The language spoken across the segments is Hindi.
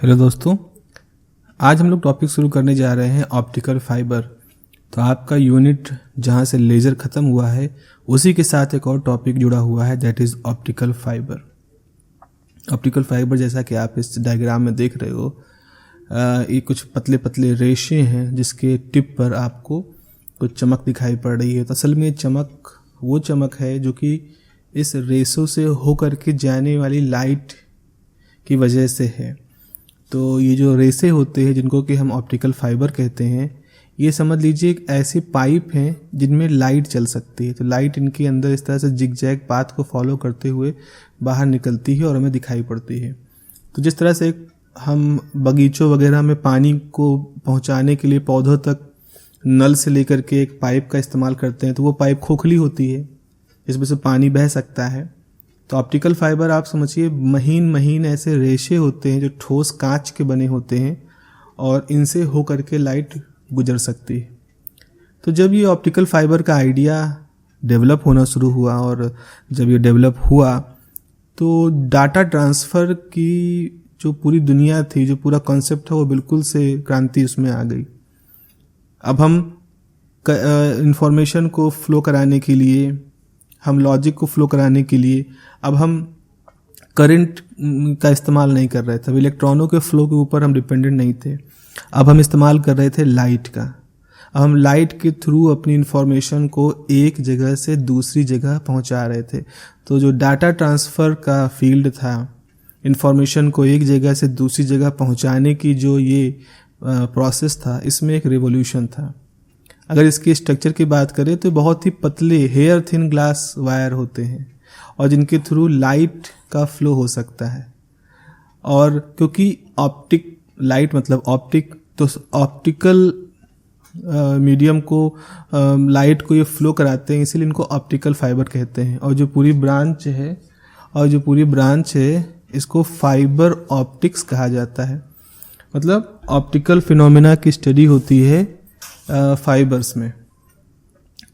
हेलो दोस्तों, आज हम लोग टॉपिक शुरू करने जा रहे हैं ऑप्टिकल फाइबर। तो आपका यूनिट जहां से लेज़र ख़त्म हुआ है उसी के साथ एक और टॉपिक जुड़ा हुआ है, that is optical fibre. Optical fibre जैसा कि आप इस डायग्राम में देख रहे हो, ये कुछ पतले पतले रेशे हैं जिसके टिप पर आपको कुछ चमक दिखाई पड़ रही है। तो असल में चमक वो चमक है जो कि इस रेशों से होकर के जाने वाली लाइट की वजह से है। तो ये जो रेसे होते हैं जिनको कि हम ऑप्टिकल फाइबर कहते हैं, ये समझ लीजिए एक ऐसे पाइप हैं जिनमें लाइट चल सकती है। तो लाइट इनके अंदर इस तरह से जिगजैग पाथ को फॉलो करते हुए बाहर निकलती है और हमें दिखाई पड़ती है। तो जिस तरह से हम बगीचों वगैरह में पानी को पहुंचाने के लिए पौधों तक नल से लेकर के एक पाइप का इस्तेमाल करते हैं, तो वो पाइप खोखली होती है, इसमें से पानी बह सकता है। तो ऑप्टिकल फाइबर आप समझिए महीन महीन ऐसे रेशे होते हैं जो ठोस कांच के बने होते हैं और इनसे होकर के लाइट गुजर सकती है। तो जब ये ऑप्टिकल फाइबर का आइडिया डेवलप होना शुरू हुआ और जब ये डेवलप हुआ तो डाटा ट्रांसफ़र की जो पूरी दुनिया थी, जो पूरा कॉन्सेप्ट था, वो बिल्कुल से क्रांति उसमें आ गई। अब हम इंफॉर्मेशन को फ्लो कराने के लिए, हम लॉजिक को फ्लो कराने के लिए अब हम करंट का इस्तेमाल नहीं कर रहे थे। अब इलेक्ट्रॉनों के फ्लो के ऊपर हम डिपेंडेंट नहीं थे। अब हम इस्तेमाल कर रहे थे लाइट का। अब हम लाइट के थ्रू अपनी इंफॉर्मेशन को एक जगह से दूसरी जगह पहुंचा रहे थे। तो जो डाटा ट्रांसफ़र का फील्ड था, इंफॉर्मेशन को एक जगह से दूसरी जगह पहुंचाने की जो ये प्रोसेस था, इसमें एक रिवॉल्यूशन था। अगर इसके स्ट्रक्चर की बात करें तो बहुत ही पतले हेयर थिन ग्लास वायर होते हैं और जिनके थ्रू लाइट का फ्लो हो सकता है। और क्योंकि ऑप्टिक लाइट मतलब ऑप्टिक, तो ऑप्टिकल मीडियम को लाइट को ये फ्लो कराते हैं, इसीलिए इनको ऑप्टिकल फाइबर कहते हैं। और जो पूरी ब्रांच है इसको फाइबर ऑप्टिक्स कहा जाता है। मतलब ऑप्टिकल फिनोमेना की स्टडी होती है फाइबर्स में।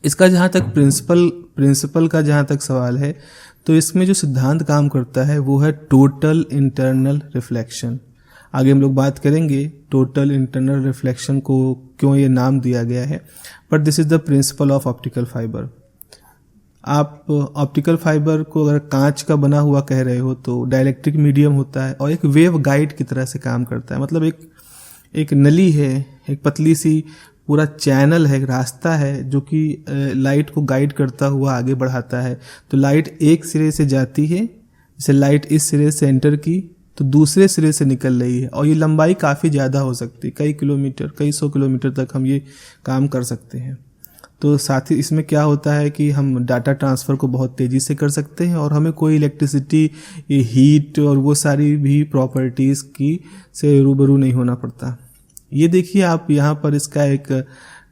इसका जहाँ तक प्रिंसिपल का जहाँ तक सवाल है, तो इसमें जो सिद्धांत काम करता है वो है टोटल इंटरनल रिफ्लेक्शन। आगे हम लोग बात करेंगे टोटल इंटरनल रिफ्लेक्शन को क्यों ये नाम दिया गया है, but this is the principle of optical fibre. आप ऑप्टिकल फाइबर को अगर कांच का बना हुआ कह रहे हो तो डाइलेक्ट्रिक मीडियम होता है और एक वेव गाइड की तरह से काम करता है। मतलब एक नली है, एक पतली सी पूरा चैनल है, एक रास्ता है जो कि लाइट को गाइड करता हुआ आगे बढ़ाता है। तो लाइट एक सिरे से जाती है, जैसे लाइट इस सिरे से एंटर की तो दूसरे सिरे से निकल रही है और ये लंबाई काफ़ी ज़्यादा हो सकती है, कई किलोमीटर, कई 100 किलोमीटर तक हम ये काम कर सकते हैं। तो साथ ही इसमें क्या होता है कि हम डाटा ट्रांसफ़र को बहुत तेज़ी से कर सकते हैं और हमें कोई इलेक्ट्रिसिटी, ये हीट और वो सारी भी प्रॉपर्टीज़ की से रूबरू नहीं होना पड़ता। ये देखिए आप यहाँ पर इसका एक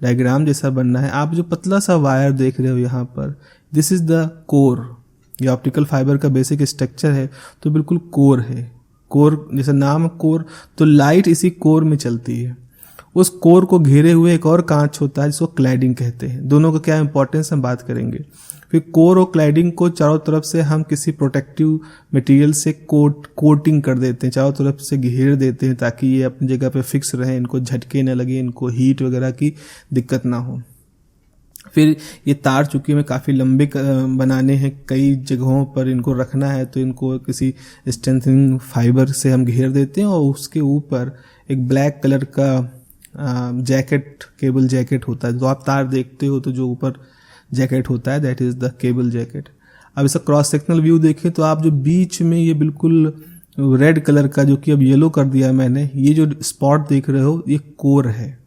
डायग्राम जैसा बनना है। आप जो पतला सा वायर देख रहे हो यहाँ पर, दिस इज़ द कोर। ये ऑप्टिकल फाइबर का बेसिक स्ट्रक्चर है, तो बिल्कुल कोर है। कोर जैसा नाम कोर, तो लाइट इसी कोर में चलती है। उस कोर को घेरे हुए एक और कांच होता है जिसको क्लैडिंग कहते हैं। दोनों का क्या इंपॉर्टेंस हम बात करेंगे। फिर कोर और क्लैडिंग को चारों तरफ से हम किसी प्रोटेक्टिव मटेरियल से कोटिंग कर देते हैं, चारों तरफ से घेर देते हैं ताकि ये अपनी जगह पे फिक्स रहें, इनको झटके न लगे, इनको हीट वगैरह की दिक्कत ना हो। फिर ये तार चूंकि हमें काफ़ी लंबे बनाने हैं, कई जगहों पर इनको रखना है, तो इनको किसी स्ट्रेंथनिंग फाइबर से हम घेर देते हैं और उसके ऊपर एक ब्लैक कलर का जैकेट, केबल जैकेट होता है। तो आप तार देखते हो तो जो ऊपर जैकेट होता है that is the cable jacket. अब इसका क्रॉस सेक्शनल व्यू देखें तो आप जो बीच में ये बिल्कुल रेड कलर का, जो कि अब येलो कर दिया मैंने, ये जो स्पॉट देख रहे हो ये कोर है।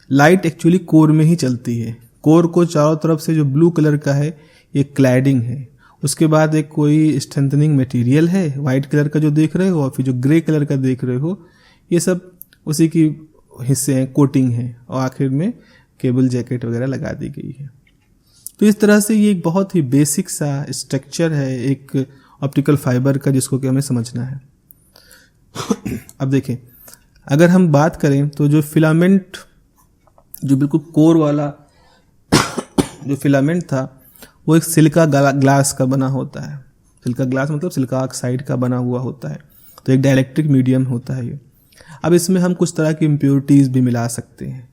लाइट एक्चुअली कोर में ही चलती है। कोर को चारों तरफ से जो ब्लू कलर का है ये क्लैडिंग है। उसके बाद एक कोई स्ट्रेंथनिंग मटेरियल है वाइट कलर का जो देख रहे हो, और फिर जो ग्रे कलर का देख रहे हो ये सब उसी की हिस्से हैं, कोटिंग है, और आखिर में केबल जैकेट वगैरह लगा दी गई है। तो इस तरह से ये एक बहुत ही बेसिक सा स्ट्रक्चर है एक ऑप्टिकल फाइबर का, जिसको कि हमें समझना है। अब देखें, अगर हम बात करें तो जो फिलामेंट, जो बिल्कुल कोर वाला जो फिलामेंट था वो एक सिलिका ग्लास का बना होता है। सिलिका ग्लास मतलब सिलिका ऑक्साइड का बना हुआ होता है। तो एक डाइलेक्ट्रिक मीडियम होता है ये। अब इसमें हम कुछ तरह की इम्प्योरिटीज़ भी मिला सकते हैं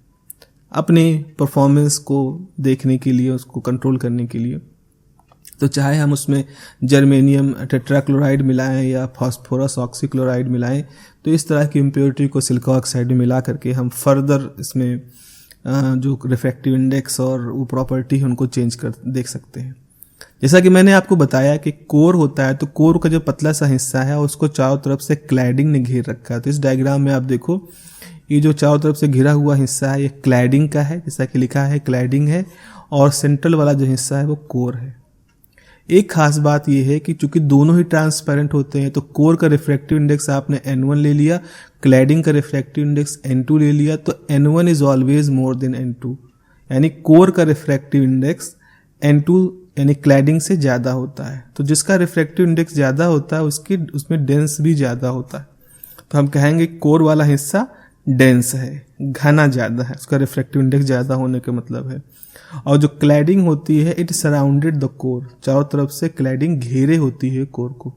अपने परफॉर्मेंस को देखने के लिए, उसको कंट्रोल करने के लिए। तो चाहे हम उसमें जर्मेनियम टेट्राक्लोराइड मिलाएं या फास्फोरस ऑक्सीक्लोराइड मिलाएं, तो इस तरह की इम्प्योरिटी को सिलिका ऑक्साइड में मिला करके हम फर्दर इसमें जो रिफ्रैक्टिव इंडेक्स और वो प्रॉपर्टी है उनको चेंज कर देख सकते हैं। जैसा कि मैंने आपको बताया कि कोर होता है, तो कोर का जो पतला सा हिस्सा है उसको चारों तरफ से क्लैडिंग ने घेर रखा है। तो इस डायग्राम में आप देखो, ये जो चारों तरफ से घिरा हुआ हिस्सा है ये क्लैडिंग का है, जैसा कि लिखा है क्लैडिंग है, और सेंट्रल वाला जो हिस्सा है वो कोर है। एक खास बात यह है कि चूंकि दोनों ही ट्रांसपेरेंट होते हैं, तो कोर का रिफ्रैक्टिव इंडेक्स आपने N1 ले लिया, क्लैडिंग का रिफ्रैक्टिव इंडेक्स N2 ले लिया, तो N1 is always more than N2, यानी कोर का रिफ्रैक्टिव इंडेक्स N2 यानी क्लैडिंग से ज़्यादा होता है। तो जिसका रिफ्रैक्टिव इंडेक्स ज़्यादा होता है उसमें डेंस भी ज़्यादा होता है। तो हम कहेंगे कोर वाला हिस्सा डेंस है, घना ज़्यादा है, उसका रिफ्रैक्टिव इंडेक्स ज़्यादा होने का मतलब है। और जो क्लैडिंग होती है इट सराउंडेड द कोर, चारों तरफ से क्लैडिंग घेरे होती है कोर को।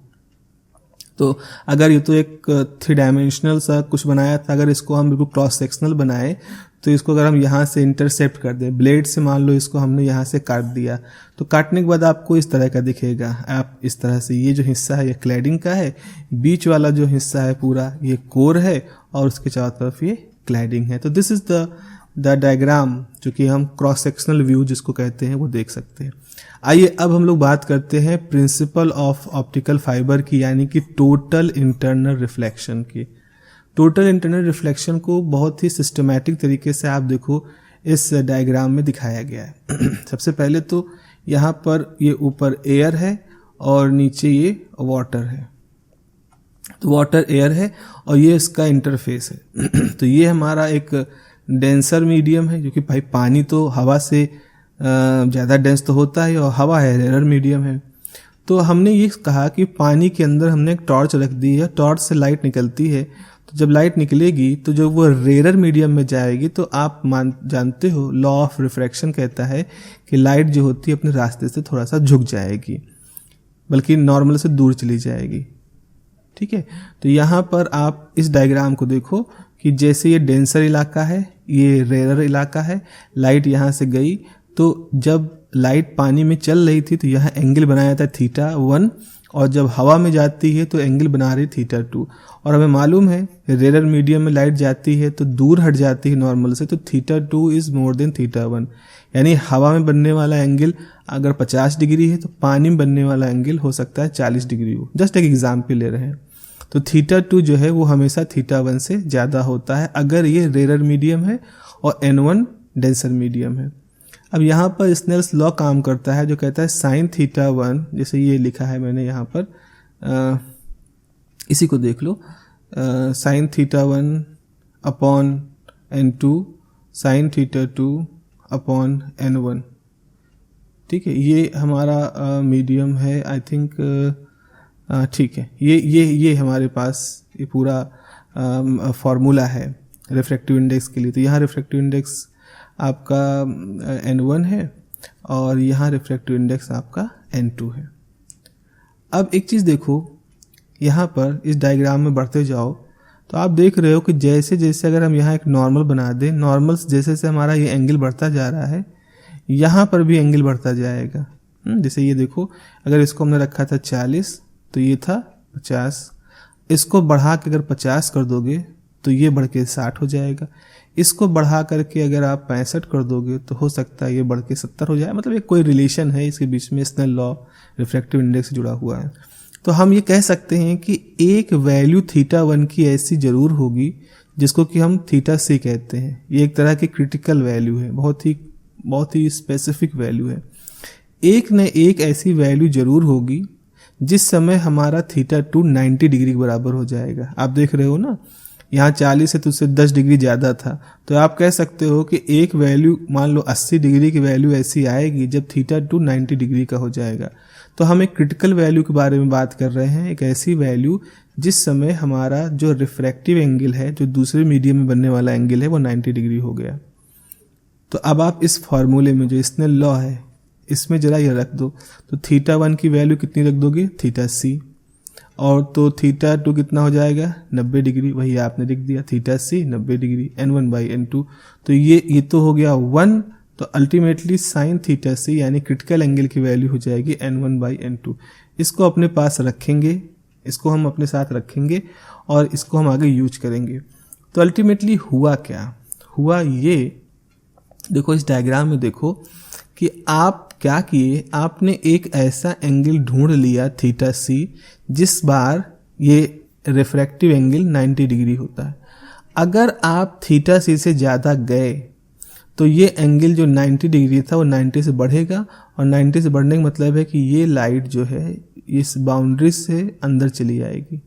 तो अगर ये तो एक 3 डायमेंशनल सा कुछ बनाया था, अगर इसको हम बिल्कुल क्रॉस सेक्शनल बनाए, तो इसको अगर हम यहाँ से इंटरसेप्ट कर दें ब्लेड से, मान लो इसको हमने यहाँ से काट दिया, तो काटने के बाद आपको इस तरह का दिखेगा। आप इस तरह से, ये जो हिस्सा है ये क्लैडिंग का है, बीच वाला जो हिस्सा है पूरा ये कोर है, और उसके चारों तरफ ये क्लैडिंग है। तो दिस इज द डायग्राम, जो कि हम क्रॉस सेक्शनल व्यू जिसको कहते हैं वो देख सकते हैं। आइए अब हम लोग बात करते हैं प्रिंसिपल ऑफ ऑप्टिकल फाइबर की, यानी कि टोटल इंटरनल रिफ्लेक्शन की। टोटल इंटरनल रिफ्लेक्शन को बहुत ही सिस्टमैटिक तरीके से आप देखो इस डायग्राम में दिखाया गया है। सबसे पहले तो यहाँ पर ये ऊपर एयर है और नीचे ये वाटर है, तो वाटर एयर है और ये इसका इंटरफेस है। तो ये हमारा एक डेंसर मीडियम है, जो कि भाई पानी तो हवा से ज़्यादा डेंस तो होता है, और हवा है रेयर मीडियम है। तो हमने ये कहा कि पानी के अंदर हमने एक टॉर्च रख दी है, टॉर्च से लाइट निकलती है, तो जब लाइट निकलेगी तो जब वो रेयर मीडियम में जाएगी, तो आप जानते हो लॉ ऑफ रिफ्रैक्शन कहता है कि लाइट जो होती है अपने रास्ते से थोड़ा सा झुक जाएगी, बल्कि नॉर्मल से दूर चली जाएगी। ठीक है, तो यहाँ पर आप इस डायग्राम को देखो कि जैसे ये डेंसर इलाका है, ये रेयर इलाका है, लाइट यहाँ से गई, तो जब लाइट पानी में चल रही थी तो यहाँ एंगल बनाया था θ1, और जब हवा में जाती है तो एंगल बना रही θ2। और हमें मालूम है रेयर मीडियम में लाइट जाती है तो दूर हट जाती है नॉर्मल से, तो θ2 इज मोर देन θ1, यानी हवा में बनने वाला एंगल अगर 50 डिग्री है तो पानी में बनने वाला एंगल हो सकता है 40 डिग्री हो। जस्ट एक एग्जाम्पल ले रहे हैं। तो θ2 जो है वो हमेशा θ1 से ज़्यादा होता है अगर ये रेयर मीडियम है और N1 डेंसर मीडियम है। अब यहाँ पर स्नेल्स लॉ काम करता है, जो कहता है साइन θ1, जैसे ये लिखा है मैंने यहाँ पर, इसी को देख लो, sine θ1 upon N2 sine θ2 upon N1। ठीक है, ये हमारा मीडियम है, आई थिंक ठीक है। ये हमारे पास ये पूरा फॉर्मूला है रिफ्रैक्टिव इंडेक्स के लिए। तो यहाँ रिफ्रैक्टिव इंडेक्स आपका N1 है और यहाँ रिफ्रैक्टिव इंडेक्स आपका N2 है। अब एक चीज़ देखो, यहाँ पर इस डायग्राम में बढ़ते जाओ तो आप देख रहे हो कि जैसे जैसे अगर हम यहाँ एक नॉर्मल बना दें, नॉर्मल जैसे जैसे हमारा ये एंगल बढ़ता जा रहा है, यहाँ पर भी एंगल बढ़ता जाएगा। जैसे ये देखो, अगर इसको हमने रखा था 40 तो ये था 50, इसको बढ़ा के अगर 50 कर दोगे तो ये बढ़ के 60 हो जाएगा, इसको बढ़ा करके अगर आप 65 कर दोगे तो हो सकता है ये बढ़ के 70 हो जाए। मतलब ये कोई रिलेशन है इसके बीच में, स्नेल लॉ रिफ्रैक्टिव इंडेक्स से जुड़ा हुआ है। तो हम ये कह सकते हैं कि एक वैल्यू θ1 की ऐसी जरूर होगी जिसको कि हम θc कहते हैं। ये एक तरह की क्रिटिकल वैल्यू है, बहुत ही स्पेसिफिक वैल्यू है। एक न एक ऐसी वैल्यू जरूर होगी जिस समय हमारा θ2 90 डिग्री के बराबर हो जाएगा। आप देख रहे हो ना, यहाँ 40 है तो उससे 10 डिग्री ज़्यादा था, तो आप कह सकते हो कि एक वैल्यू मान लो 80 डिग्री की वैल्यू ऐसी आएगी जब θ2 90 डिग्री का हो जाएगा। तो हम एक क्रिटिकल वैल्यू के बारे में बात कर रहे हैं, एक ऐसी वैल्यू जिस समय हमारा जो रिफ्रैक्टिव एंगल है, जो दूसरे मीडियम में बनने वाला एंगल है, वो 90 डिग्री हो गया। तो अब आप इस फॉर्मूले में जो स्नेल लॉ है इसमें जरा ये रख दो, तो θ1 की वैल्यू कितनी रख दोगे, θc, और तो थीटा टू कितना हो जाएगा 90 डिग्री, वही आपने लिख दिया थीटा सी 90 डिग्री n1/n2। तो ये तो हो गया 1, तो अल्टीमेटली साइन थीटा सी यानी क्रिटिकल एंगल की वैल्यू हो जाएगी n1/n2। इसको अपने पास रखेंगे, इसको हम अपने साथ रखेंगे और इसको हम आगे यूज करेंगे। तो अल्टीमेटली हुआ क्या, हुआ ये देखो इस डायग्राम में देखो कि आप क्या किए, आपने एक ऐसा एंगल ढूंढ लिया थीटा सी जिस बार ये रिफ्रैक्टिव एंगल 90 डिग्री होता है। अगर आप थीटा सी से ज़्यादा गए तो ये एंगल जो 90 डिग्री था वो 90 से बढ़ेगा, और 90 से बढ़ने का मतलब है कि ये लाइट जो है इस बाउंड्री से अंदर चली आएगी,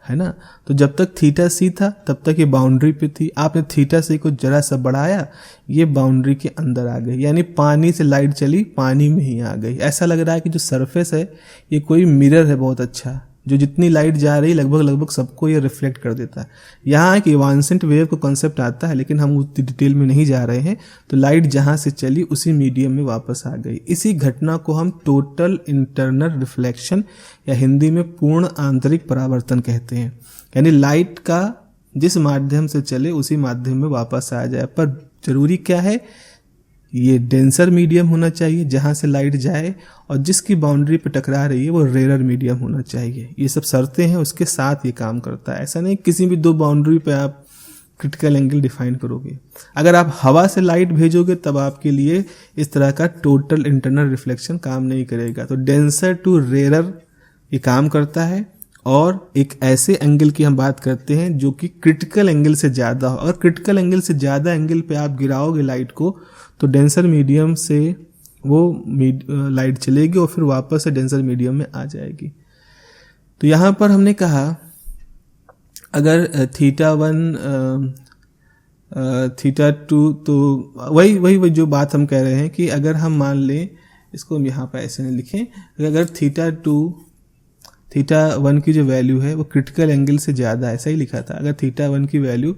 है ना। तो जब तक थीटा सी था तब तक ये बाउंड्री पे थी, आपने थीटा सी को जरा सा बढ़ाया, ये बाउंड्री के अंदर आ गई, यानी पानी से लाइट चली पानी में ही आ गई। ऐसा लग रहा है कि जो सरफेस है ये कोई मिरर है बहुत अच्छा, जो जितनी लाइट जा रही लगभग सबको ये रिफ्लेक्ट कर देता है। यहाँ एक इवांसेंट वेव का कॉन्सेप्ट आता है, लेकिन हम उतनी डिटेल में नहीं जा रहे हैं। तो लाइट जहाँ से चली उसी मीडियम में वापस आ गई। इसी घटना को हम टोटल इंटरनल रिफ्लेक्शन या हिंदी में पूर्ण आंतरिक परावर्तन कहते हैं, यानी लाइट का जिस माध्यम से चले उसी माध्यम में वापस आ जाए। पर जरूरी क्या है, ये डेंसर मीडियम होना चाहिए जहां से लाइट जाए, और जिसकी बाउंड्री पे टकरा रही है वो रेयर मीडियम होना चाहिए। ये सब शर्तें हैं, उसके साथ ये काम करता है। ऐसा नहीं किसी भी दो बाउंड्री पे आप क्रिटिकल एंगल डिफाइन करोगे। अगर आप हवा से लाइट भेजोगे तब आपके लिए इस तरह का टोटल इंटरनल रिफ्लेक्शन काम नहीं करेगा। तो डेंसर टू रेयर ये काम करता है, और एक ऐसे एंगल की हम बात करते हैं जो कि क्रिटिकल एंगल से ज़्यादा हो, और क्रिटिकल एंगल से ज़्यादा एंगल पे आप गिराओगे लाइट को तो डेंसर मीडियम से वो लाइट चलेगी और फिर वापस से डेंसर मीडियम में आ जाएगी। तो यहाँ पर हमने कहा अगर थीटा 1 थीटा 2, तो वही जो बात हम कह रहे हैं कि अगर हम मान लें, इसको हम यहाँ पर ऐसे नहीं लिखें, अगर थीटा 1 की जो वैल्यू है वो क्रिटिकल एंगल से ज़्यादा, ऐसा ही लिखा था, अगर थीटा 1 की वैल्यू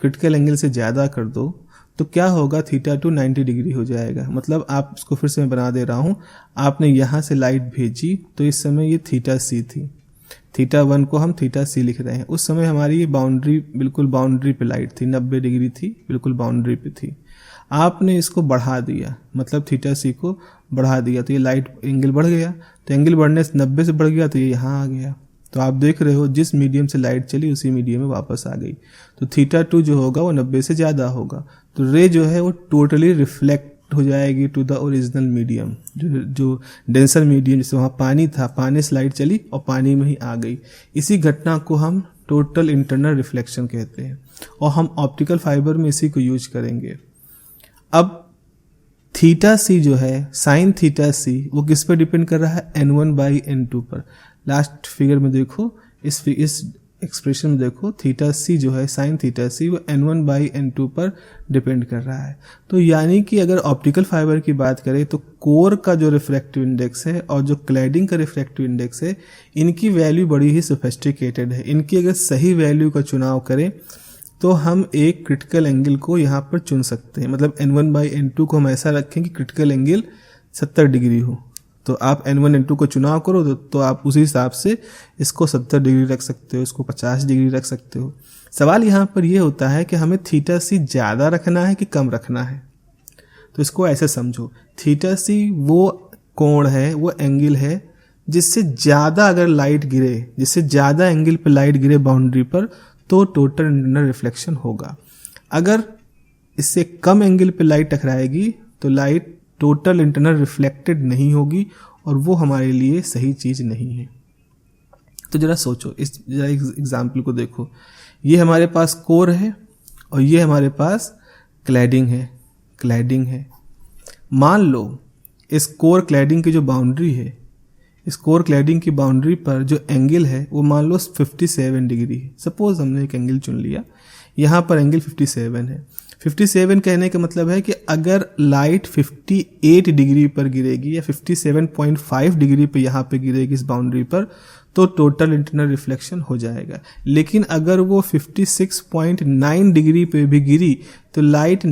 क्रिटिकल एंगल से ज़्यादा कर दो तो क्या होगा, थीटा 2 90 डिग्री हो जाएगा। मतलब आप इसको फिर से मैं बना दे रहा हूँ, आपने यहाँ से लाइट भेजी तो इस समय ये थीटा सी थी, थीटा 1 को हम थीटा सी लिख रहे हैं। उस समय हमारी ये बाउंड्री बिल्कुल बाउंड्री पे लाइट थी, 90 डिग्री थी, बिल्कुल बाउंड्री पे थी। आपने इसको बढ़ा दिया, मतलब थीटा सी को बढ़ा दिया, तो ये लाइट एंगल बढ़ गया, तो एंगल बढ़ने से 90 से बढ़ गया तो ये यहाँ आ गया। तो आप देख रहे हो जिस मीडियम से लाइट चली उसी मीडियम में वापस आ गई। तो थीटा 2 जो होगा वो 90 से ज़्यादा होगा, तो रे जो है वो टोटली रिफ्लेक्ट हो जाएगी टू द ओरिजिनल मीडियम, जो डेंसर मीडियम, जैसे वहाँ पानी था, पानी से लाइट चली और पानी में ही आ गई। इसी घटना को हम टोटल इंटरनल रिफ्लेक्शन कहते हैं, और हम ऑप्टिकल फाइबर में इसी को यूज करेंगे। अब थीटा सी जो है, साइन थीटा सी, वो किस पर डिपेंड कर रहा है, n1/n2 पर। लास्ट फिगर में देखो, इस एक्सप्रेशन में देखो, थीटा सी जो है, साइन थीटा सी, वो n1/n2 पर डिपेंड कर रहा है। तो यानी कि अगर ऑप्टिकल फाइबर की बात करें तो कोर का जो रिफ्रैक्टिव इंडेक्स है और जो क्लैडिंग का रिफ्रैक्टिव इंडेक्स है, इनकी वैल्यू बड़ी ही सोफिस्टिकेटेड है। इनकी अगर सही वैल्यू का चुनाव करें तो हम एक क्रिटिकल एंगल को यहाँ पर चुन सकते हैं। मतलब n1/n2 को हम ऐसा रखें कि क्रिटिकल एंगल 70 डिग्री हो, तो आप n1 n2 को चुनाव करो तो आप उसी हिसाब से इसको 70 डिग्री रख सकते हो, इसको 50 डिग्री रख सकते हो। सवाल यहाँ पर यह होता है कि हमें थीटा सी ज़्यादा रखना है कि कम रखना है। तो इसको ऐसे समझो, थीटा सी वो कोण है, वो एंगल है जिससे ज़्यादा अगर लाइट गिरे, जिससे ज़्यादा एंगल पर लाइट गिरे बाउंड्री पर, तो टोटल इंटरनल रिफ्लेक्शन होगा। अगर इससे कम एंगल पे लाइट टकराएगी तो लाइट टोटल इंटरनल रिफ्लेक्टेड नहीं होगी, और वो हमारे लिए सही चीज़ नहीं है। तो जरा सोचो, इस जरा एग्जाम्पल को देखो, ये हमारे पास कोर है और ये हमारे पास क्लैडिंग है। मान लो इस कोर क्लैडिंग की जो बाउंड्री है, इस कोर क्लैडिंग की बाउंड्री पर जो एंगल है वो मान लो 57 डिग्री है। सपोज हमने एक एंगल चुन लिया, यहाँ पर एंगल 57 है। 57 कहने का मतलब है कि अगर लाइट 58 डिग्री पर गिरेगी या 57.5 डिग्री पे यहाँ पे गिरेगी इस बाउंड्री पर, तो टोटल इंटरनल रिफ्लेक्शन हो जाएगा। लेकिन अगर वो 56.9 डिग्री पे भी गिरी तो लाइट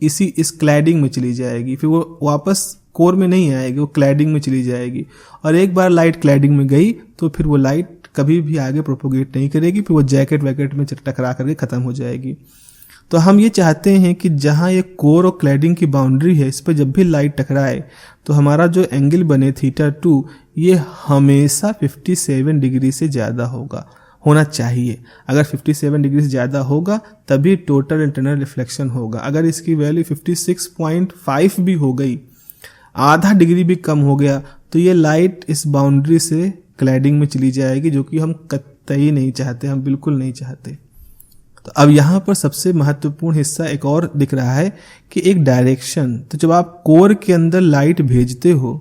इस क्लैडिंग में चली जाएगी, फिर वो वापस कोर में नहीं आएगी, वो क्लैडिंग में चली जाएगी। और एक बार लाइट क्लैडिंग में गई तो फिर वो लाइट कभी भी आगे प्रोपोगेट नहीं करेगी, फिर वो जैकेट वैकेट में टकरा करके ख़त्म हो जाएगी। तो हम ये चाहते हैं कि जहाँ ये कोर और क्लैडिंग की बाउंड्री है, इस पर जब भी लाइट टकराए तो हमारा जो एंगल बने θ2, ये हमेशा 57 डिग्री से ज़्यादा होना चाहिए। अगर 57 डिग्री से ज़्यादा होगा तभी टोटल इंटरनल रिफ्लेक्शन होगा। अगर इसकी वैल्यू 56.5 भी हो गई, आधा डिग्री भी कम हो गया, तो ये लाइट इस बाउंड्री से क्लैडिंग में चली जाएगी, जो कि हम कतई नहीं चाहते, हम बिल्कुल नहीं चाहते। तो अब यहाँ पर सबसे महत्वपूर्ण हिस्सा एक और दिख रहा है कि एक डायरेक्शन। तो जब आप कोर के अंदर लाइट भेजते हो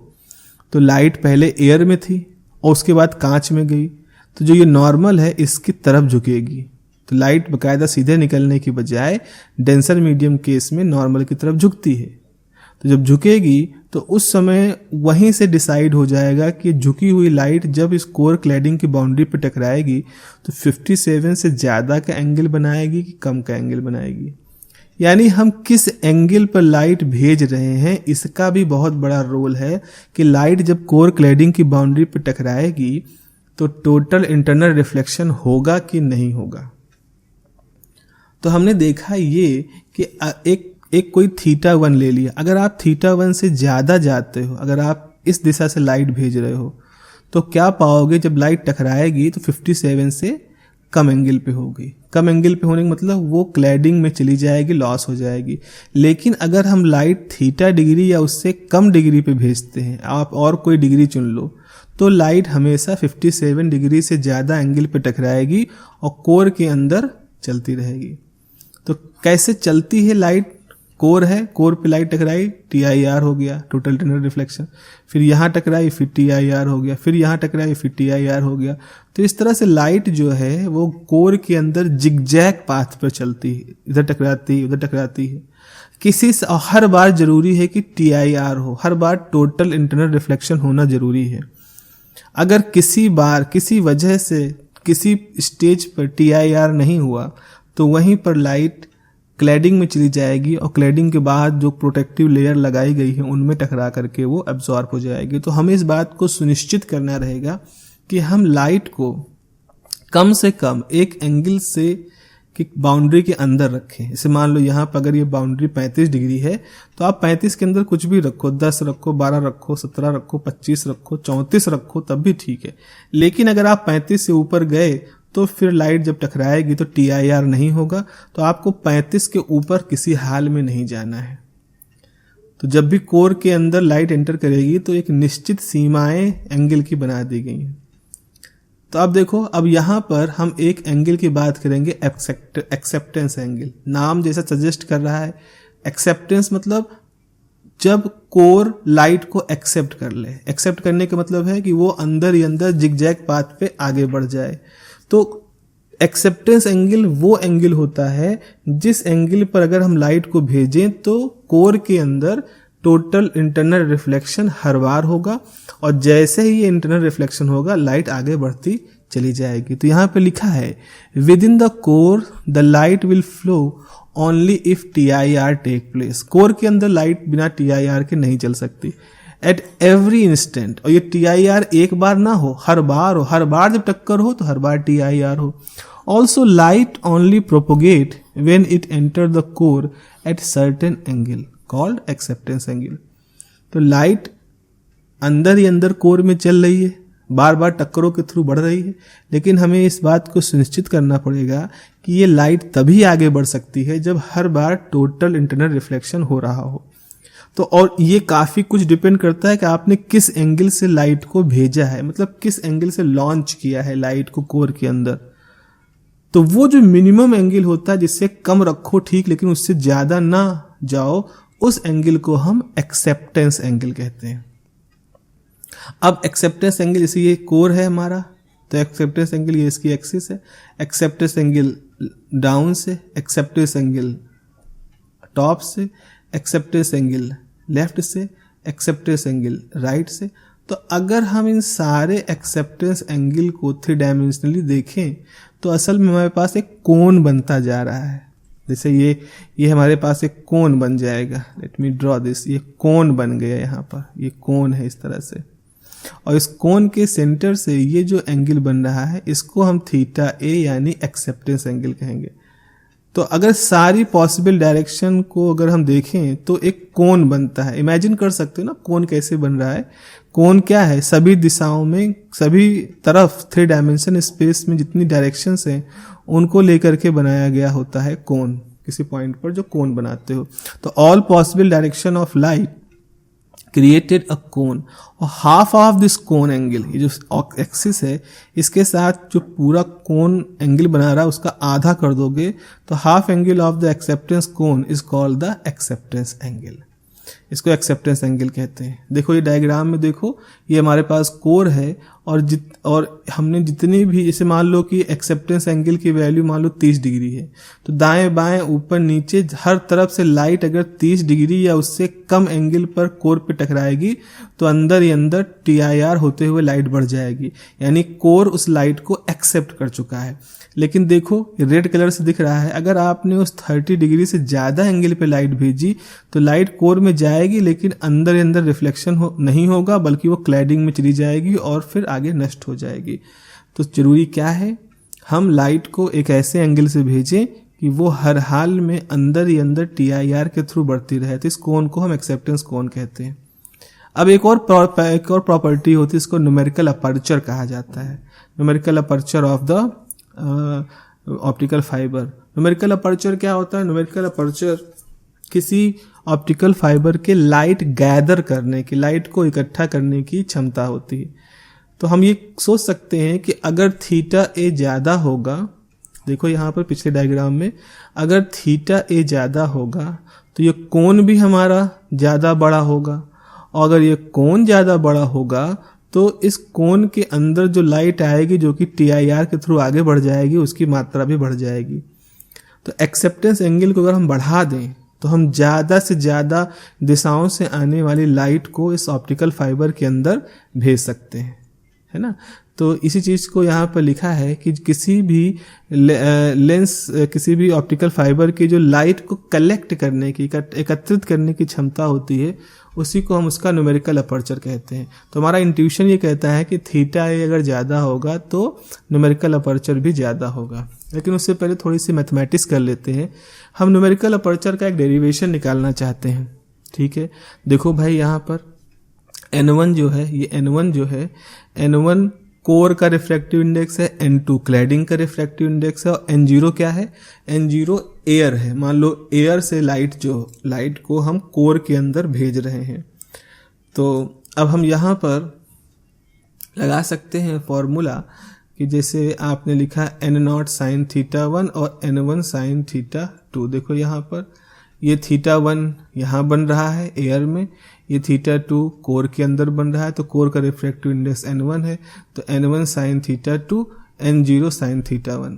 तो लाइट पहले एयर में थी और उसके बाद कांच में गई, तो जो ये नॉर्मल है इसकी तरफ झुकेगी। तो लाइट बाकायदा सीधे निकलने की बजाय डेंसर मीडियम केस में नॉर्मल की तरफ झुकती है। तो जब झुकेगी तो उस समय वहीं से डिसाइड हो जाएगा कि झुकी हुई लाइट जब इस कोर क्लैडिंग की बाउंड्री पर टकराएगी तो 57 से ज़्यादा का एंगल बनाएगी कि कम का एंगल बनाएगी। यानी हम किस एंगल पर लाइट भेज रहे हैं इसका भी बहुत बड़ा रोल है कि लाइट जब कोर क्लैडिंग की बाउंड्री पर टकराएगी तो टोटल इंटरनल रिफ्लेक्शन होगा कि नहीं होगा। तो हमने देखा ये कि एक कोई θ1 ले लिया। अगर आप θ1 से ज़्यादा जाते हो, अगर आप इस दिशा से लाइट भेज रहे हो, तो क्या पाओगे, जब लाइट टकराएगी तो 57 से कम एंगल पे होगी। कम एंगल पे होने का मतलब वो क्लैडिंग में चली जाएगी, लॉस हो जाएगी। लेकिन अगर हम लाइट θ डिग्री या उससे कम डिग्री पे भेजते हैं, आप और कोई डिग्री चुन लो, तो लाइट हमेशा 57 डिग्री से ज़्यादा एंगल पे टकराएगी और कोर के अंदर चलती रहेगी। तो कैसे चलती है लाइट? कोर है, कोर पे लाइट टकराई, TIR हो गया, टोटल इंटरनल रिफ्लेक्शन। फिर यहाँ टकराई, फिर TIR हो गया, फिर यहाँ टकराई, फिर TIR हो गया। तो इस तरह से लाइट जो है वो कोर के अंदर जिगजैग पाथ पर चलती है, इधर टकराती है, उधर टकराती है। हर बार जरूरी है कि TIR हो, हर बार टोटल इंटरनल रिफ्लेक्शन होना जरूरी है। अगर किसी बार किसी वजह से किसी स्टेज पर TIR नहीं हुआ तो वहीं पर लाइट क्लैडिंग में चली जाएगी और क्लैडिंग के बाद जो प्रोटेक्टिव लेयर लगाई गई है उनमें टकरा करके वो एब्जॉर्ब हो जाएगी। तो हमें इस बात को सुनिश्चित करना रहेगा कि हम लाइट को कम से कम एक एंगल से की बाउंड्री के अंदर रखें। जैसे मान लो यहाँ पर अगर ये बाउंड्री 35 डिग्री है तो आप 35 के अंदर कुछ भी रखो, 10 रखो, 12 रखो, 17 रखो, 25 रखो, 34 रखो, तब भी ठीक है। लेकिन अगर आप 35 से ऊपर गए तो फिर लाइट जब टकराएगी तो TIR नहीं होगा। तो आपको 35 के ऊपर किसी हाल में नहीं जाना है। तो जब भी कोर के अंदर लाइट एंटर करेगी तो एक निश्चित सीमाएं एंगल की बना दी गई हैं। तो अब देखो, अब यहाँ पर हम एक एंगल की बात करेंगे, एक्सेप्टेंस एंगल। नाम जैसा सजेस्ट कर रहा है, एक्सेप्टेंस मतलब जब कोर लाइट को एक्सेप्ट कर ले। एक्सेप्ट करने का मतलब है कि वो अंदर ही अंदर जिगजैग पाथ पे आगे बढ़ जाए। तो एक्सेप्टेंस एंगल वो एंगल होता है जिस एंगल पर अगर हम लाइट को भेजें तो कोर के अंदर टोटल इंटरनल रिफ्लेक्शन हर बार होगा, और जैसे ही ये इंटरनल रिफ्लेक्शन होगा लाइट आगे बढ़ती चली जाएगी। तो यहाँ पे लिखा है, within the core the light will flow only if TIR take place. Core के अंदर लाइट बिना TIR के नहीं चल सकती। एट एवरी इंस्टेंट, और ये TIR एक बार ना हो, हर बार हो, हर बार जब टक्कर हो तो हर बार TIR हो। Also light only propagate when it enter the core at certain angle called acceptance angle. तो लाइट अंदर ही अंदर कोर में चल रही है, बार बार टक्करों के थ्रू बढ़ रही है, लेकिन हमें इस बात को सुनिश्चित करना पड़ेगा कि ये लाइट तभी आगे बढ़ सकती है जब हर बार टोटल इंटरनल रिफ्लेक्शन हो रहा हो। तो और ये काफ़ी कुछ डिपेंड करता है कि आपने किस एंगल से लाइट को भेजा है, मतलब किस एंगल से लॉन्च किया है लाइट को कोर के अंदर। तो वो जो मिनिमम एंगल होता है, जिससे कम रखो ठीक, लेकिन उससे ज़्यादा ना जाओ, उस एंगल को हम एक्सेप्टेंस एंगल कहते हैं। अब एक्सेप्टेंस एंगल, जैसे ये कोर है हमारा, तो एक्सेप्टेंस एंगल ये इसकी एक्सिस है। एक्सेप्टेंस एंगल डाउन से, एक्सेप्टेंस एंगल टॉप से, एक्सेप्टेंस एंगल लेफ्ट से, एक्सेप्टेंस एंगल राइट से। तो अगर हम इन सारे एक्सेप्टेंस एंगल को 3 डायमेंशनली देखें तो असल में हमारे पास एक कोन बनता जा रहा है। जैसे ये हमारे पास एक कोन बन जाएगा, लेट मी ड्रॉ दिस, ये कोन बन गया यहाँ पर, ये कोन है इस तरह से, और इस कोन के सेंटर से ये जो एंगल बन रहा है इसको हम थीटा ए यानी एक्सेप्टेंस एंगल कहेंगे। तो अगर सारी पॉसिबल डायरेक्शन को अगर हम देखें तो एक कोन बनता है। इमेजिन कर सकते हो ना कोन कैसे बन रहा है। कोन क्या है, सभी दिशाओं में, सभी तरफ 3 डायमेंशन स्पेस में जितनी डायरेक्शंस हैं उनको लेकर के बनाया गया होता है कोन, किसी पॉइंट पर जो कोन बनाते हो। तो all possible direction of light created a cone, और half of this cone angle, ये जो एक्सिस है इसके साथ जो पूरा कोन एंगल बना रहा है उसका आधा कर दोगे तो half angle of the acceptance cone is called the acceptance angle. इसको एक्सेप्टेंस एंगल कहते हैं। देखो ये डायग्राम में देखो, ये हमारे पास कोर है और हमने जितनी भी, जैसे मान लो कि एक्सेप्टेंस एंगल की वैल्यू मान लो 30 डिग्री है, तो दाएं बाएं ऊपर नीचे हर तरफ से लाइट अगर 30 डिग्री या उससे कम एंगल पर कोर पे टकराएगी तो अंदर ही अंदर TIR होते हुए लाइट बढ़ जाएगी, यानी कोर उस लाइट को एक्सेप्ट कर चुका है। लेकिन देखो रेड कलर से दिख रहा है, अगर आपने उस 30 डिग्री से ज़्यादा एंगल पे लाइट भेजी तो लाइट कोर में जाएगी लेकिन अंदर ही अंदर रिफ्लेक्शन नहीं होगा, बल्कि वो क्लैडिंग में चली जाएगी और फिर आगे नष्ट हो जाएगी। तो जरूरी क्या है, हम लाइट को एक ऐसे एंगल से भेजें कि वो हर हाल में अंदर ही अंदर TIR के थ्रू बढ़ती रहे। तो इस कोन को हम एक्सेप्टेंस कोन कहते हैं। अब एक और प्रॉपर्टी होती है, इसको न्यूमेरिकल अपर्चर कहा जाता है। Numerical aperture of the optical fibre. Numerical aperture क्या होता है? न्यूमेरिकल अपर्चर किसी ऑप्टिकल फाइबर के लाइट गैदर करने की, लाइट को इकट्ठा करने की क्षमता होती है। तो हम ये सोच सकते हैं कि अगर थीटा ए ज़्यादा होगा, देखो यहाँ पर पिछले डायग्राम में, अगर थीटा ए ज़्यादा होगा तो ये कोण भी हमारा ज़्यादा बड़ा होगा, और अगर ये कोण ज़्यादा बड़ा होगा तो इस कोण के अंदर जो लाइट आएगी जो कि TIR के थ्रू आगे बढ़ जाएगी, उसकी मात्रा भी बढ़ जाएगी। तो एक्सेप्टेंस एंगल को अगर हम बढ़ा दें तो हम ज़्यादा से ज़्यादा दिशाओं से आने वाली लाइट को इस ऑप्टिकल फाइबर के अंदर भेज सकते हैं, है ना। तो इसी चीज़ को यहाँ पर लिखा है कि किसी भी लेंस, किसी भी ऑप्टिकल फाइबर की जो लाइट को कलेक्ट करने की, एकत्रित करने की क्षमता होती है, उसी को हम उसका न्यूमेरिकल अपर्चर कहते हैं। तो हमारा इंट्यूशन ये कहता है कि थीटा ए अगर ज़्यादा होगा तो न्यूमेरिकल अपर्चर भी ज़्यादा होगा। लेकिन उससे पहले थोड़ी सी मैथमेटिक्स कर लेते हैं। हम न्यूमेरिकल अपर्चर का एक डेरिवेशन निकालना चाहते हैं, ठीक है। देखो भाई यहाँ पर N1 जो है, ये N1 जो है, N1 कोर का रिफ्रैक्टिव इंडेक्स है, N2 क्लैडिंग का रिफ्रैक्टिव इंडेक्स है, और N0 क्या है? N0 एयर है। मान लो एयर से लाइट को हम कोर के अंदर भेज रहे हैं। तो अब हम यहाँ पर लगा सकते हैं फॉर्मूला कि जैसे आपने लिखा N0 sin θ1 और N1 sin θ2। देखो यहाँ पर ये θ1 यहाँ बन रहा है एयर में, ये θ2 कोर के अंदर बन रहा है, तो कोर का रिफ्रैक्टिव इंडेक्स N1 है, तो N1 sin θ2 N0 sin θ1।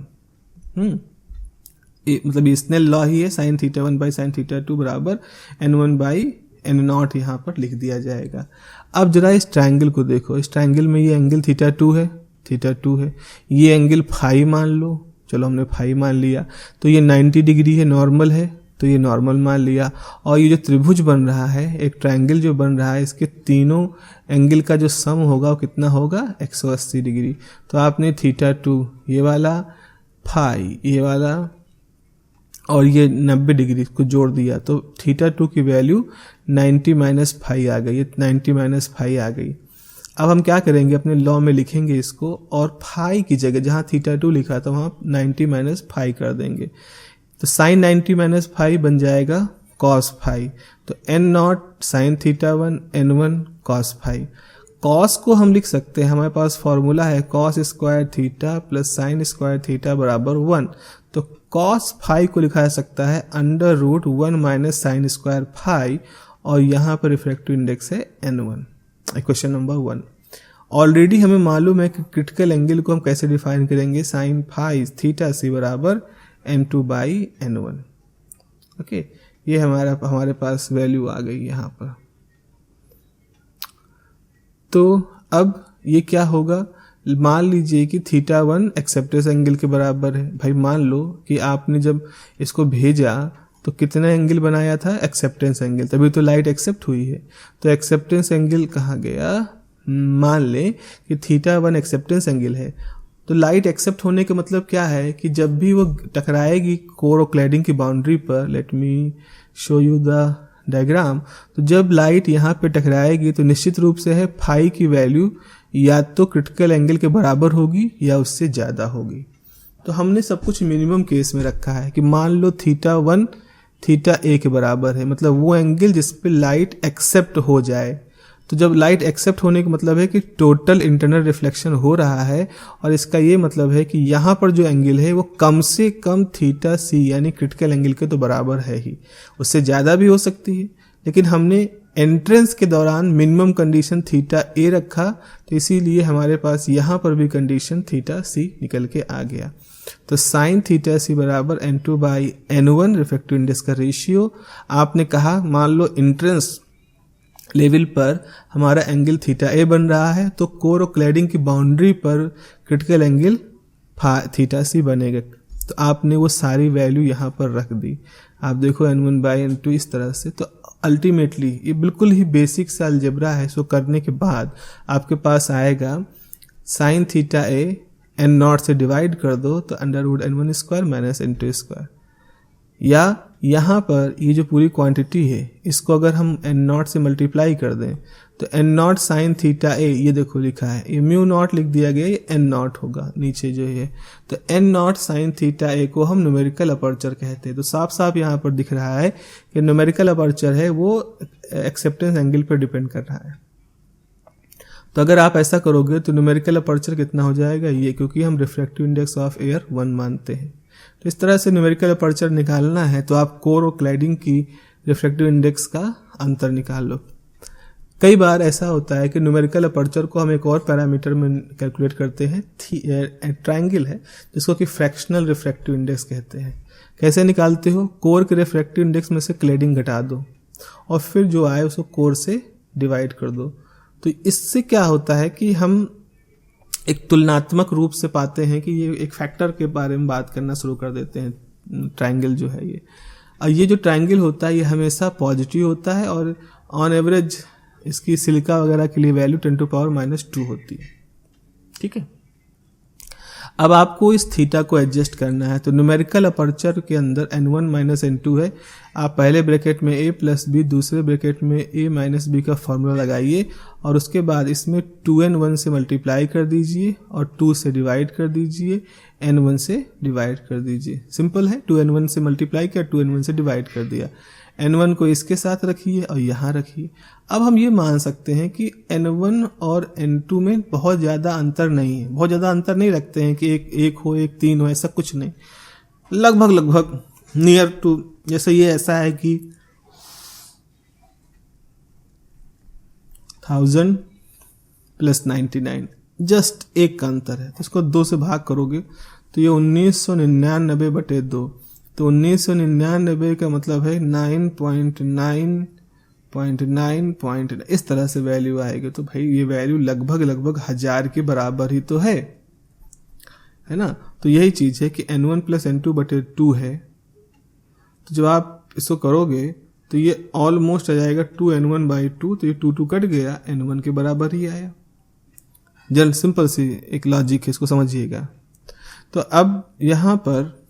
मतलब ये स्नेल लॉ ही है, sin θ1 बाई sin θ2 बराबर N1 बाई N0 यहाँ पर लिख दिया जाएगा। अब जरा इस ट्रायंगल को देखो, इस ट्रायंगल में ये एंगल θ2 है, ये एंगल फाई मान लो, चलो हमने फाई मान लिया, तो ये 90 डिग्री है, नॉर्मल है, तो ये नॉर्मल मान लिया। और ये जो त्रिभुज बन रहा है, एक ट्रायंगल जो बन रहा है, इसके तीनों एंगल का जो सम होगा वो कितना होगा? 180 डिग्री। तो आपने θ2 ये वाला, फाई ये वाला, और ये 90 डिग्री को जोड़ दिया, तो θ2 की वैल्यू 90 माइनस फाई आ गई, 90 माइनस फाई आ गई। अब हम क्या करेंगे, अपने लॉ में लिखेंगे इसको, और फाई की जगह जहाँ θ2 लिखा था वहाँ 90 माइनस फाई कर देंगे, तो साइन 90 माइनस फाई बन जाएगा कॉस फाई। तो N0 sin θ1 N1 cos phi. Cos को हम लिख सकते हैं, हमारे पास फॉर्मूला है cos square theta plus sine square theta बराबर 1। तो कॉस फाई को लिखा जा सकता है √1 माइनस साइन स्क्वायर फाई, और यहाँ पर रिफ्रैक्टिव इंडेक्स है N1। Question number 1। ऑलरेडी हमें मालूम है कि क्रिटिकल एंगल को हम कैसे डिफाइन करेंगे, साइन फाई थीटा सी बराबर N2 बाई N1। ओके, ये हमारे पास वैल्यू आ गई यहाँ पर। तो अब ये क्या होगा, मान लीजिए कि थीटा 1 एक्सेप्टेंस एंगल के बराबर है। भाई मान लो कि आपने जब इसको भेजा तो कितना एंगल बनाया था, एक्सेप्टेंस एंगल, तभी तो लाइट एक्सेप्ट हुई है। तो एक्सेप्टेंस एंगल कहाँ गया, मान ले कि थीटा 1 एक्सेप्टेंस एंगल है, तो लाइट एक्सेप्ट होने का मतलब क्या है कि जब भी वो टकराएगी कोर और क्लैडिंग की बाउंड्री पर, let me show you the diagram, तो जब लाइट यहाँ पे टकराएगी तो निश्चित रूप से है फाई की वैल्यू या तो क्रिटिकल एंगल के बराबर होगी या उससे ज़्यादा होगी। तो हमने सब कुछ मिनिमम केस में रखा है कि मान लो थीटा 1 थीटा ए के बराबर है, मतलब वो एंगल जिस पे लाइट एक्सेप्ट हो जाए। तो जब लाइट एक्सेप्ट होने का मतलब है कि टोटल इंटरनल रिफ्लेक्शन हो रहा है, और इसका ये मतलब है कि यहाँ पर जो एंगल है वो कम से कम थीटा सी यानी क्रिटिकल एंगल के तो बराबर है ही, उससे ज़्यादा भी हो सकती है, लेकिन हमने एंट्रेंस के दौरान मिनिमम कंडीशन थीटा ए रखा, तो इसीलिए हमारे पास यहाँ पर भी कंडीशन थीटा सी निकल के आ गया। तो साइन थीटा सी बराबर N2 by N1 refractive index का रेशियो। आपने कहा मान लो इंट्रेंस लेवल पर हमारा एंगल थीटा ए बन रहा है, तो कोर और क्लैडिंग की बाउंड्री पर क्रिटिकल एंगल थीटा सी बनेगा। तो आपने वो सारी वैल्यू यहाँ पर रख दी। आप देखो N1 बाई N2 इस तरह से। तो अल्टीमेटली ये बिल्कुल ही बेसिक सा अलजेब्रा है। सो करने के बाद आपके पास आएगा sine theta A N naught से डिवाइड कर दो तो under root N1 square minus N2 square, या यहाँ पर ये जो पूरी क्वांटिटी है इसको अगर हम एन नॉट से मल्टीप्लाई कर दें तो एन नॉट साइन थीटा ए, ये देखो लिखा है, ये म्यू नॉट लिख दिया गया, ये एन नॉट होगा नीचे जो है। तो एन नॉट साइन थीटा ए को हम न्यूमेरिकल अपर्चर कहते हैं। तो साफ साफ यहाँ पर दिख रहा है कि न्यूमेरिकल अपर्चर है वो एक्सेप्टेंस एंगल पर डिपेंड कर रहा है। तो अगर आप ऐसा करोगे तो न्यूमेरिकल अपर्चर कितना हो जाएगा ये, क्योंकि हम रिफ्रैक्टिव इंडेक्स ऑफ एयर 1 मानते हैं। तो इस तरह से न्यूमेरिकल अपर्चर निकालना है तो आप कोर और क्लैडिंग की रिफ्रैक्टिव इंडेक्स का अंतर निकाल लो। कई बार ऐसा होता है कि न्यूमेरिकल अपर्चर को हम एक और पैरामीटर में कैलकुलेट करते हैं, ट्रायंगल है जिसको कि फ्रैक्शनल रिफ्रैक्टिव इंडेक्स कहते हैं। कैसे निकालते हो, कोर के रिफ्रैक्टिव इंडेक्स में से क्लैडिंग घटा दो और फिर जो आए उसको कोर से डिवाइड कर दो। तो इससे क्या होता है कि हम एक तुलनात्मक रूप से पाते हैं कि ये एक फैक्टर के बारे में बात करना शुरू कर देते हैं। ट्रायंगल जो है ये, और ये जो ट्रायंगल होता है ये हमेशा पॉजिटिव होता है और ऑन एवरेज इसकी सिलिका वगैरह के लिए वैल्यू 10⁻⁻² होती है। ठीक है, अब आपको इस थीटा को एडजस्ट करना है। तो न्यूमेरिकल अपर्चर के अंदर N1 माइनस N2 है। आप पहले ब्रैकेट में a प्लस बी, दूसरे ब्रैकेट में a माइनस बी का फॉर्मूला लगाइए और उसके बाद इसमें 2n1 से मल्टीप्लाई कर दीजिए और 2 से डिवाइड कर दीजिए, n1 से डिवाइड कर दीजिए। सिंपल है, 2n1 से मल्टीप्लाई किया, 2n1 से डिवाइड कर दिया। n1 को इसके साथ रखिए और यहाँ रखिए। अब हम ये मान सकते हैं कि n1 और n2 में बहुत ज़्यादा अंतर नहीं है, बहुत ज़्यादा अंतर नहीं रखते हैं कि एक हो एक 3 हो, ऐसा कुछ नहीं, लगभग नियर टू। जैसे ये ऐसा है कि 1000 + 99 जस्ट एक का अंतर है। तो इसको 2 से भाग करोगे तो ये 1999/2। तो 1999 का मतलब है 9.9 इस तरह से वैल्यू आएगी। तो भाई ये वैल्यू लगभग 1000 के बराबर ही तो है ना। तो यही चीज़ है कि N1 + N2/2 है। तो जब आप इसको करोगे तो ये ऑलमोस्ट आ जाएगा 2n1/2। तो ये 2 कट गया, n1 के बराबर ही आया। जल्द सिंपल सी एक लॉजिक है, इसको समझिएगा। तो अब यहाँ पर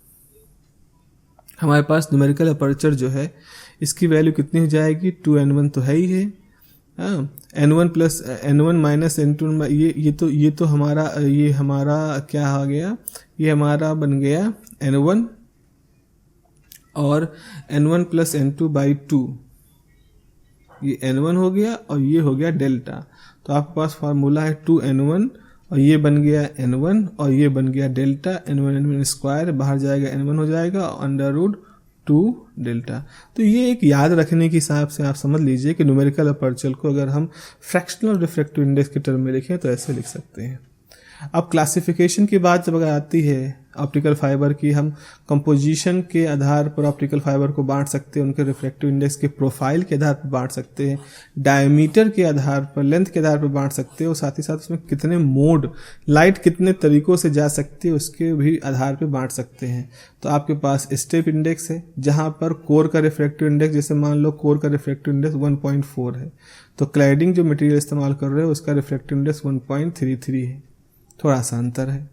हमारे पास न्यूमेरिकल अपर्चर जो है इसकी वैल्यू कितनी हो जाएगी, 2n1 तो है ही है, n1 + n1 माइनस n2, ये तो हमारा क्या आ गया, ये हमारा बन गया n1 और n1 + n2/2, ये n1 हो गया और ये हो गया डेल्टा। तो आपके पास फार्मूला है 2n1 और ये बन गया n1 और ये बन गया डेल्टा, n1 स्क्वायर बाहर जाएगा, n1 हो जाएगा √2 डेल्टा। तो ये एक याद रखने के हिसाब से आप समझ लीजिए कि न्यूमेरिकल अपर्चर को अगर हम फ्रैक्शनल रिफ्रैक्टिव इंडेक्स के टर्म में लिखें तो ऐसे लिख सकते हैं। अब क्लासिफिकेशन की बात जब आती है ऑप्टिकल फाइबर की, हम कंपोजिशन के आधार पर ऑप्टिकल फाइबर को बांट सकते हैं, उनके रिफ्रैक्टिव इंडेक्स के प्रोफाइल के आधार पर बांट सकते हैं, डायमीटर के आधार पर, लेंथ के आधार पर बांट सकते हैं, और साथ ही साथ उसमें कितने मोड, लाइट कितने तरीकों से जा सकती है उसके भी आधार पर बांट सकते हैं। तो आपके पास स्टेप इंडेक्स है, जहाँ पर कोर का रिफ्रैक्टिव इंडेक्स, जैसे मान लो कोर का रिफ्रैक्टिव इंडेक्स 1.4 है, तो क्लैडिंग जो मटेरियल इस्तेमाल कर रहे हो उसका रिफ्रैक्टिव इंडेक्स 1.33 है, थोड़ा सा अंतर है।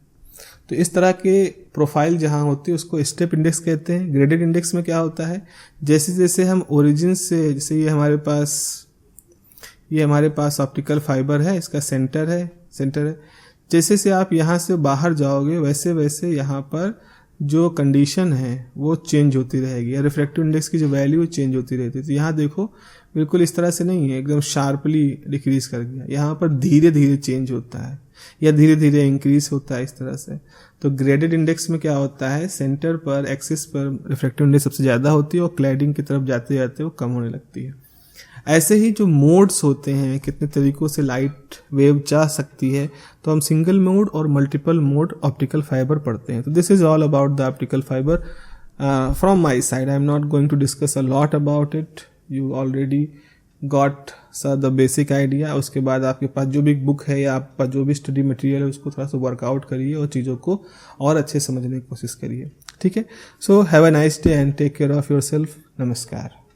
तो इस तरह के प्रोफाइल जहाँ होती है उसको स्टेप इंडेक्स कहते हैं। ग्रेडेड इंडेक्स में क्या होता है, जैसे जैसे हम ओरिजिन से, जैसे ये हमारे पास ऑप्टिकल फाइबर है, इसका सेंटर है, जैसे जैसे आप यहाँ से बाहर जाओगे वैसे वैसे यहाँ पर जो कंडीशन है वो चेंज होती रहेगी, या रिफ्रैक्टिव इंडेक्स की जो वैल्यू चेंज होती रहती है। तो यहाँ देखो बिल्कुल इस तरह से नहीं है एकदम शार्पली डिक्रीज कर गया, यहाँ पर धीरे धीरे चेंज होता है या धीरे धीरे इंक्रीज होता है, इस तरह से। तो ग्रेडेड इंडेक्स में क्या होता है, सेंटर पर, एक्सिस पर रिफ्रैक्टिव इंडेक्स सबसे ज़्यादा होती है और क्लैडिंग की तरफ जाते जाते वो कम होने लगती है। ऐसे ही जो मोड्स होते हैं, कितने तरीकों से लाइट वेव जा सकती है, तो हम सिंगल मोड और मल्टीपल मोड ऑप्टिकल फाइबर पढ़ते हैं। तो this is all about the optical fibre from my side. I am not going to discuss a lot about it, you already got the basic idea. उसके बाद आपके पास जो भी बुक है या आपका जो भी स्टडी मटेरियल है उसको थोड़ा सा वर्कआउट करिए और चीज़ों को और अच्छे समझने की कोशिश करिए, ठीक है। So have a nice day and take care of yourself. नमस्कार।